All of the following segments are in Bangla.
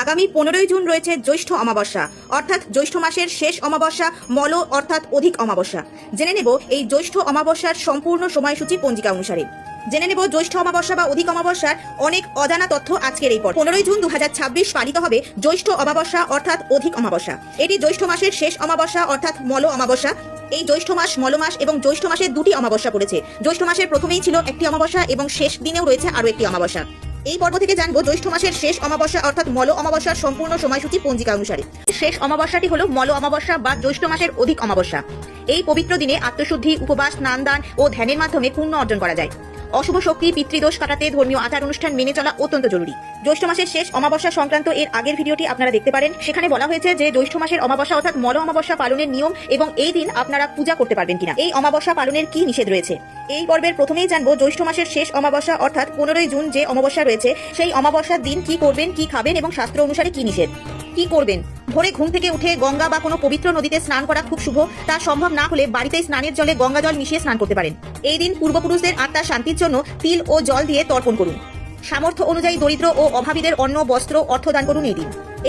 আগামী 15ই জুন রয়েছে জ্যৈষ্ঠ অমাবস্যা অর্থাৎ জ্যৈষ্ঠ মাসের শেষ অমাবস্যা মল অর্থাৎ অধিক অমাবস্যা। জেনে নেব এই জ্যৈষ্ঠ অমাবস্যার সম্পূর্ণ সময়সূচি পঞ্জিকা অনুসারে। জেনে নেব জ্যৈষ্ঠ অমাবস্যা বা অধিক অমাবস্যার অনেক অজানা তথ্য আজকের এই পর। 15ই জুন 2026 পালিত হবে জ্যৈষ্ঠ অমাবস্যা অর্থাৎ অধিক অমাবস্যা। এটি জ্যৈষ্ঠ মাসের শেষ অমাবস্যা অর্থাৎ মল অমাবস্যা। এই জ্যৈষ্ঠ মাস মল মাস এবং জ্যৈষ্ঠ মাসে দুটি অমাবস্যা পড়েছে। জ্যৈষ্ঠ মাসের প্রথমেই ছিল একটি অমাবস্যা এবং শেষ দিনেও রয়েছে আরও একটি অমাবস্যা। এই পর্ব থেকে জানবো জ্যৈষ্ঠ মাসের শেষ অমাবস্যা অর্থাৎ মল অমাবস্যার সম্পূর্ণ সময়সূচি পঞ্জিকা অনুসারে। শেষ অমাবস্যাটি হলো মল অমাবস্যা বা জ্যৈষ্ঠ মাসের অধিক অমাবস্যা। এই পবিত্র দিনে আত্মশুদ্ধি, উপবাস, স্নান দান ও ধ্যানের মাধ্যমে পুণ্য অর্জন করা যায়। অশুভ শক্তি, পিতৃদোষ কাটাতে ধর্মীয় আচার অনুষ্ঠান মেনে চলা অত্যন্ত জরুরি। জ্যৈষ্ঠ মাসের শেষ অমাবস্যা সংক্রান্ত এর আগের ভিডিওটি আপনারা দেখতে পারেন। সেখানে বলা হয়েছে যে জ্যৈষ্ঠ মাসের অমাবস্যা অর্থাৎ মল অমাবস্যা পালনের নিয়ম এবং এই দিন আপনারা পূজা করতে পারবেন কিনা, এই অমাবস্যা পালনের কি নিষেধ রয়েছে। এই পর্বের প্রথমেই জানবো জ্যৈষ্ঠ মাসের শেষ অমাবস্যা অর্থাৎ 15ই জুন যে অমাবস্যা রয়েছে সেই অমাবস্যার দিন কি করবেন, কি খাবেন এবং শাস্ত্র অনুসারে কি নিষেধ। কি করবেন? ভোরে ঘুম থেকে উঠে গঙ্গা বা কোনো পবিত্র নদীতে স্নান করা খুব শুভ। তা সম্ভব না হলে বাড়িতে স্নানের জলে গঙ্গা জল মিশিয়ে স্নান করতে পারেন। এই দিন পূর্বপুরুষদের আত্মার শান্তির জন্য তিল ও জল দিয়ে তর্পণ করুন। সামর্থ্য অনুযায়ী দরিদ্র ও অভাবীদের অন্ন, বস্ত্র, অর্থ দান করুন।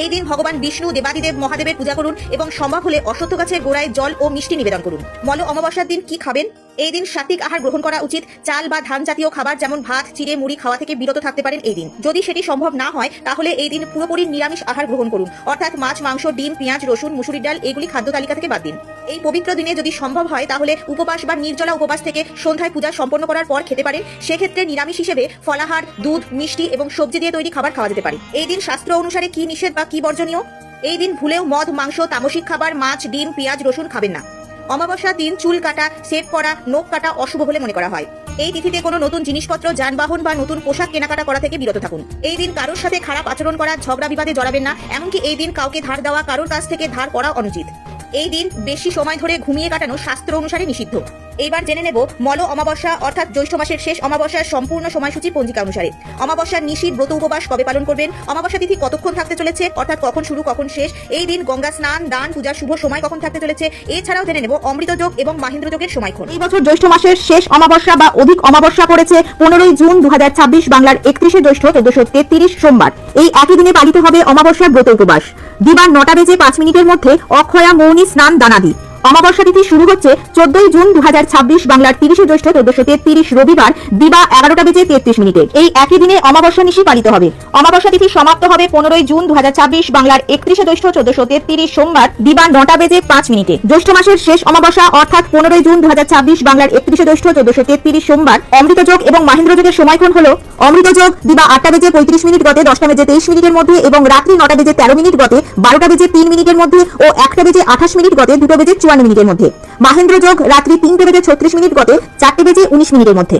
এই দিন ভগবান বিষ্ণু, দেবাদিদেব মহাদেবের পূজা করুন এবং সম্ভব হলে অশ্বত্থ গাছের গোড়ায় জল ও মিষ্টি নিবেদন করুন। মল অমাবস্যার দিন কি খাবেন? এই দিন সাত্বিক আহার গ্রহণ করা উচিত। চাল বা ধান জাতীয় খাবার যেমন ভাত, চিড়ে, মুড়ি খাওয়া থেকে বিরত থাকতে পারেন এই দিন। যদি সেটি সম্ভব না হয় তাহলে এই দিন পুরোপুরি নিরামিষ আহার গ্রহণ করুন, অর্থাৎ মাছ, মাংস, ডিম, পেঁয়াজ, রসুন, মুসুরির ডাল এগুলি খাদ্য তালিকা থেকে বাদ দিন। এই পবিত্র দিনে যদি সম্ভব হয় তাহলে উপবাস বা নির্জলা উপবাস থেকে সন্ধ্যায় পূজা সম্পন্ন করার পর খেতে পারেন। সেক্ষেত্রে নিরামিষ হিসেবে ফলাহার, দুধ, মিষ্টি এবং সবজি দিয়ে তৈরি খাবার খাওয়া যেতে পারে। এই দিন শাস্ত্র অনুসারে কি নিষেধ বা কি বর্জনীয়? এই দিন ভুলেও মদ, মাংস, তামসিক খাবার, মাছ, ডিম, পেঁয়াজ, রসুন খাবেন না। অমাবস্যার দিন চুল কাটা, শেভ করা, নখ কাটা অশুভ বলে মনে করা হয়। এই তিথিতে কোনো নতুন জিনিসপত্র, যানবাহন বা নতুন পোশাক কেনাকাটা করা থেকে বিরত থাকুন। এই দিন কারোর সাথে খারাপ আচরণ করা, ঝগড়া বিবাদে জড়াবেন না। এমনকি এই দিন কাউকে ধার দেওয়া, কারোর কাছ থেকে ধার করা অনুচিত। এই দিন বেশি সময় ধরে ঘুমিয়ে কাটানো শাস্ত্র অনুসারে নিষিদ্ধ। এইবার জেনে নেব মল অমাবস্যা অর্থাৎ জ্যৈষ্ঠ মাসের শেষ অমাবস্যার সম্পূর্ণ সময়সূচি পঞ্জিকা অনুসারে। অমাবস্যার নিশি ব্রত উপবাস কবে পালন করবেন, অমাবস্যা তিথি কতক্ষণ থাকতে চলেছে অর্থাৎ কখন শুরু কখন শেষ, এই দিন গঙ্গা স্নান, দান, পূজার শুভ সময় কখন থাকতে চলেছে। এছাড়াও জেনে নেব অমৃত যোগ এবং মাহেন্দ্র যোগের সময়ক্ষণ। এই বছর জ্যৈষ্ঠ মাসের শেষ অমাবস্যা বা অধিক অমাবস্যা পড়েছে 15ই জুন 2026 বাংলার 31শে জ্যৈষ্ঠ 1433 সোমবার। এই একই দিনে পালিত হবে অমাবস্যার ব্রত উপবাস। দিবা 9টা বেজে 5 মিনিটের মধ্যে অক্ষয়া, মৌনী স্নান, দানাদি। অমাবস্যা তিথি শুরু হচ্ছে 14ই জুন 2026 বাংলার 30শে জ্যৈষ্ঠ 1433 রবিবার দিবা 11টা বেজে 33 মিনিটে। এই একই দিনে অমাবস্যা নিশি পালিত হবে। অমাবস্যা তিথি সমাপ্ত হবে 15ই জুন 2026 বাংলার 31শে জ্যৈষ্ঠ 1433 সোমবার দিবা 9টা বেজে 5 মিনিটে। জ্যৈষ্ঠ মাসের শেষ অমাবস্যা অর্থাৎ 15ই জুন 2026 বাংলার 31শে জ্যৈষ্ঠ 1433 সোমবার। অমৃত যোগ এবং মাহেন্দ্র যোগের সময়ক্ষণ হলো অমৃত যোগ দিবা 8টা বেজে 35 মিনিট গতে 10টা বেজে 23 মিনিটের মধ্যে এবং রাত্রি 9টা বেজে 13 মিনিট গতে 12টা বেজে 3 মিনিটের মধ্যে ও 1টা বেজে 28 মিনিট গতে 2টা বেজে 54 মিনিটের মধ্যে। মাহেন্দ্র যোগ রাত্রি 3টে বেজে 36 মিনিট গতে 4টে বেজে 19 মিনিটের মধ্যে।